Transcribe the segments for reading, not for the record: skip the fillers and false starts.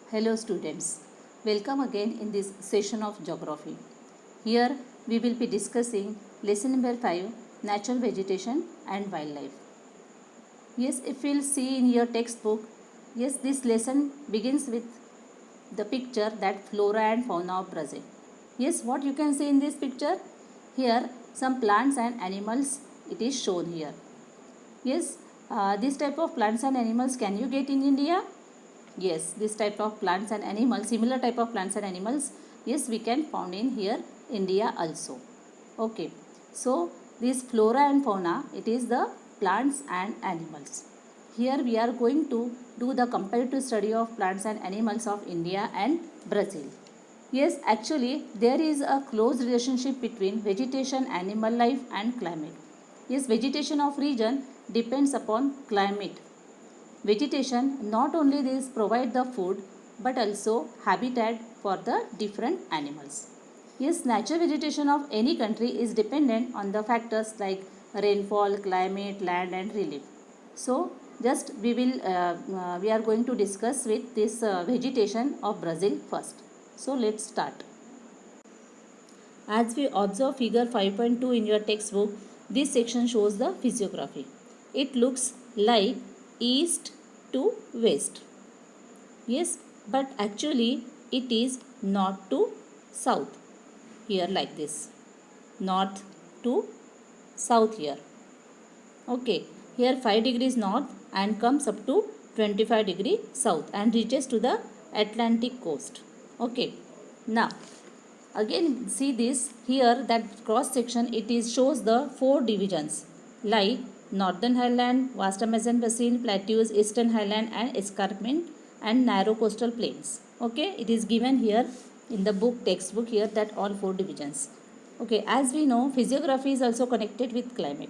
Hello students, welcome again in this session of geography. Here we will be discussing lesson number 5, natural vegetation and wildlife. Yes, if we'll see in your textbook, yes, this lesson begins with the picture that flora and fauna of Brazil. Yes, what you can see in this picture? Here some plants and animals it is shown here. Yes, this type of plants and animals can you get in India? Yes, this type of plants and animals, similar type of plants and animals, yes, we can found in here India also. Okay, so this flora and fauna, it is the plants and animals. Here we are going to do the comparative study of plants and animals of India and Brazil. Yes, actually there is a close relationship between vegetation, animal life and climate. Yes, vegetation of region depends upon climate. Vegetation not only this provide the food but also habitat for the different animals. Yes, natural vegetation of any country is dependent on the factors like rainfall, climate, land and relief. So just we are going to discuss with this vegetation of Brazil first. So let's start. As we observe figure 5.2 in your textbook, this section shows the physiography. It looks like east to west. Yes, but actually it is north to south. Here like this. North to south here. Okay, here 5 degrees north and comes up to 25 degree south and reaches to the Atlantic coast. Okay, now again see this here that cross section it is shows the 4 divisions like northern highland, vast Amazon basin, plateaus, eastern highland and escarpment and narrow coastal plains. Okay, it is given here in the book textbook here that all 4 divisions. Okay, as we know physiography is also connected with climate.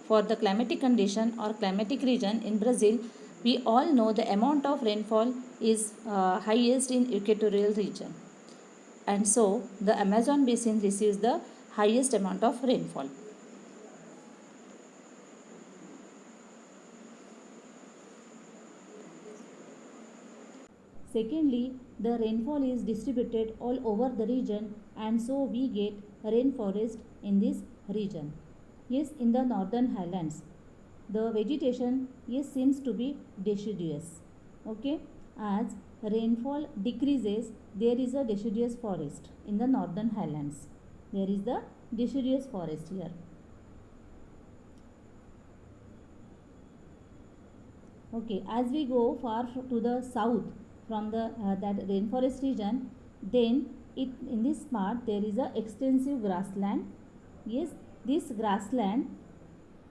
For the climatic condition or climatic region in Brazil, we all know the amount of rainfall is highest in equatorial region, and so the Amazon basin receives the highest amount of rainfall. Secondly, the rainfall is distributed all over the region and so we get rainforest in this region. Yes, in the northern highlands, the vegetation yes seems to be deciduous. Okay, as rainfall decreases, there is a deciduous forest in the northern highlands. There is the deciduous forest here. Okay, as we go far to the south from the that rainforest region, then it in this part there is a extensive grassland. Yes, this grassland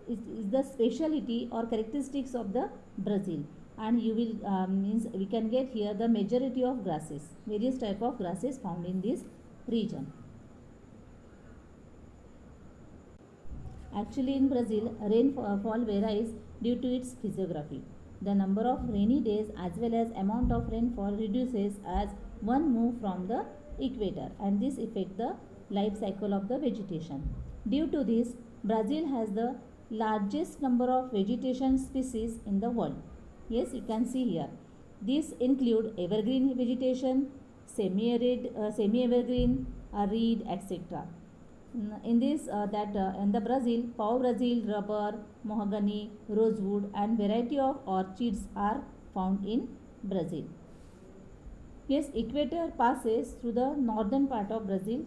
is the speciality or characteristics of the Brazil, and you will means we can get here the majority of grasses, various type of grasses found in this region. Actually, in Brazil, rainfall varies due to its physiography. The number of rainy days as well as amount of rainfall reduces as one move from the equator, and this affects the life cycle of the vegetation. Due to this, Brazil has the largest number of vegetation species in the world. Yes, you can see here. These include evergreen vegetation, semi-arid, semi-evergreen, reed, etc. In this in the Brazil, pau Brazil, rubber, mahogany, rosewood and variety of orchids are found in Brazil. Yes, equator passes through the northern part of Brazil,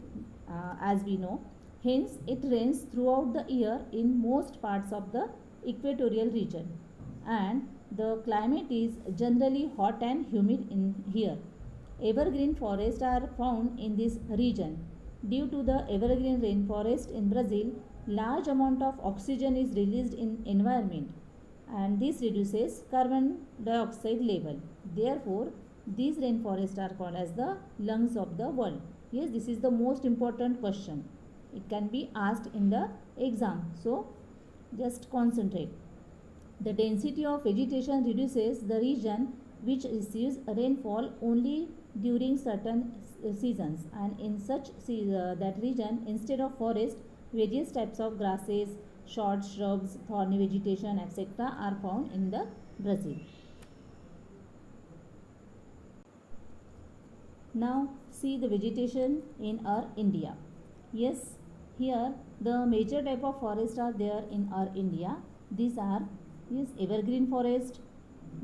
as we know. Hence, it rains throughout the year in most parts of the equatorial region, and the climate is generally hot and humid in here. Evergreen forests are found in this region. Due to the evergreen rainforest in Brazil, large amount of oxygen is released in environment and this reduces carbon dioxide level. Therefore, these rainforests are called as the lungs of the world. Yes, this is the most important question. It can be asked in the exam. So, just concentrate. The density of vegetation reduces the region which receives rainfall only during certain seasons, and in such that region instead of forest various types of grasses, short shrubs, thorny vegetation etc. are found in the Brazil. Now see the vegetation in our India. Yes, here the major type of forests are there in our India. These are, yes, evergreen forest,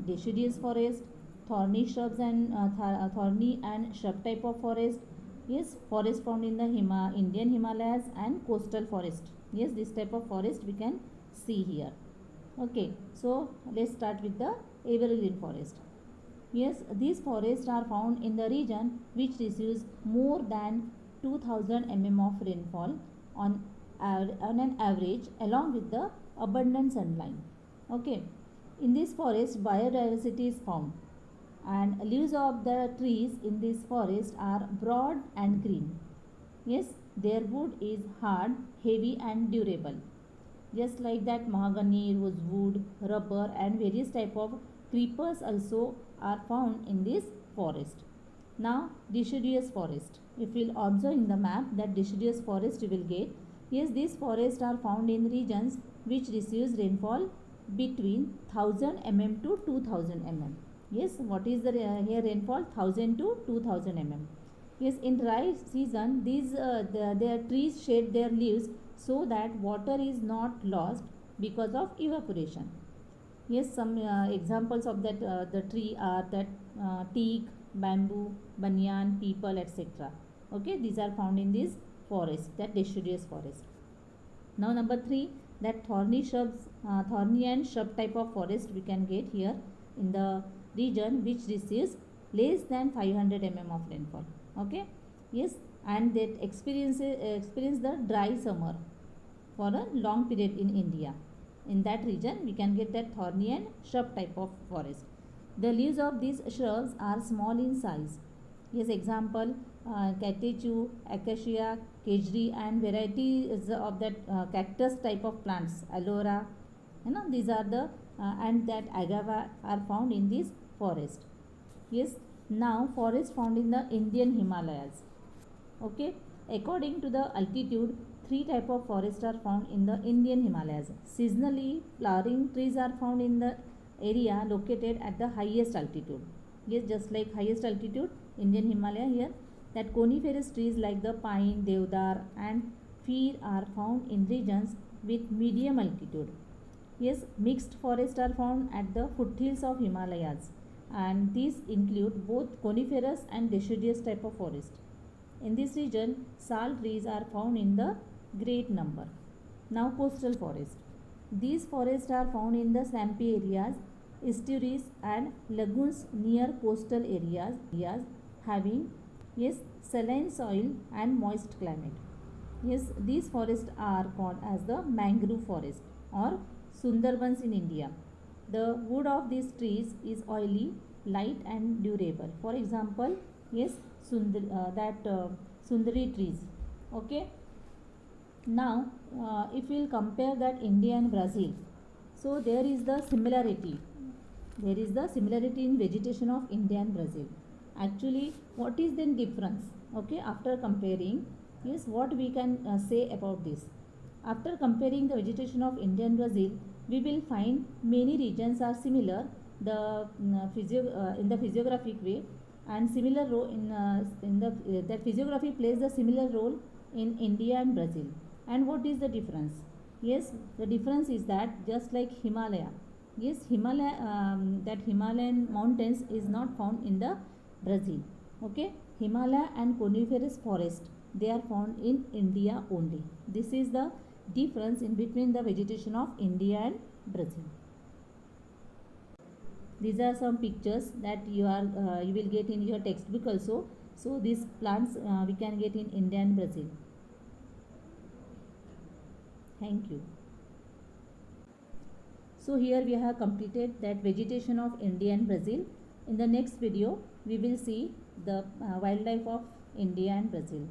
deciduous forest, thorny shrubs and thorny and shrub type of forest. Yes, forest found in the Indian Himalayas and coastal forest. Yes, this type of forest we can see here. Okay, so let's start with the evergreen forest. Yes, these forests are found in the region which receives more than 2000 mm of rainfall on, on an average, along with the abundant sunlight. Okay, in this forest biodiversity is found, and leaves of the trees in this forest are broad and green. Yes, their wood is hard, heavy and durable. Just like that, mahogany, rosewood, rubber and various type of creepers also are found in this forest. Now deciduous forest. If we will observe in the map that deciduous forest you will get. Yes, these forests are found in regions which receives rainfall between 1000 mm to 2000 mm. Yes, what is the here rainfall? 1000 to 2000 mm. Yes, in dry season these their trees shed their leaves so that water is not lost because of evaporation. Yes, some examples of that the tree are that teak, bamboo, banyan, peepal, etc. Okay, these are found in this forest, that deciduous forest. Now number 3, that thorny shrubs, thorny and shrub type of forest we can get here in the region which receives less than 500 mm of rainfall. Okay, yes, and that experience the dry summer for a long period in India. In that region we can get that thorny and shrub type of forest. The leaves of these shrubs are small in size. Yes, example catechu, acacia, kejri and varieties of that cactus type of plants, aloe vera, you know, these are the and that agave are found in this forest. Yes, now forest found in the Indian Himalayas. Okay, according to the altitude, three type of forests are found in the Indian Himalayas. Seasonally flowering trees are found in the area located at the highest altitude. Yes, just like highest altitude Indian Himalaya here, that coniferous trees like the pine, deodar and fir are found in regions with medium altitude. Yes, mixed forests are found at the foothills of Himalayas, and these include both coniferous and deciduous type of forest. In this region, sal trees are found in the great number. Now coastal forest. These forests are found in the swampy areas, estuaries and lagoons near coastal areas having, yes, saline soil and moist climate. Yes, these forests are called as the mangrove forest or Sundarbans in India. The wood of these trees is oily, light and durable. For example, yes, Sundari trees. Okay. Now, if we will compare that India and Brazil, so there is the similarity. There is the similarity in vegetation of India and Brazil. Actually, what is the difference? Okay, after comparing, yes, what we can say about this? After comparing the vegetation of India and Brazil, we will find many regions are similar. The in the physiographic way, and similar role in the that physiography plays a similar role in India and Brazil. And what is the difference? Yes, the difference is that just like Himalaya, yes, Himalaya that Himalayan mountains is not found in the Brazil. Okay, Himalaya and coniferous forest, they are found in India only. This is the difference in between the vegetation of India and Brazil. These are some pictures that you will get in your textbook also. So these plants we can get in India and Brazil. Thank you. So here we have completed that vegetation of India and Brazil. In the next video we will see the wildlife of India and Brazil.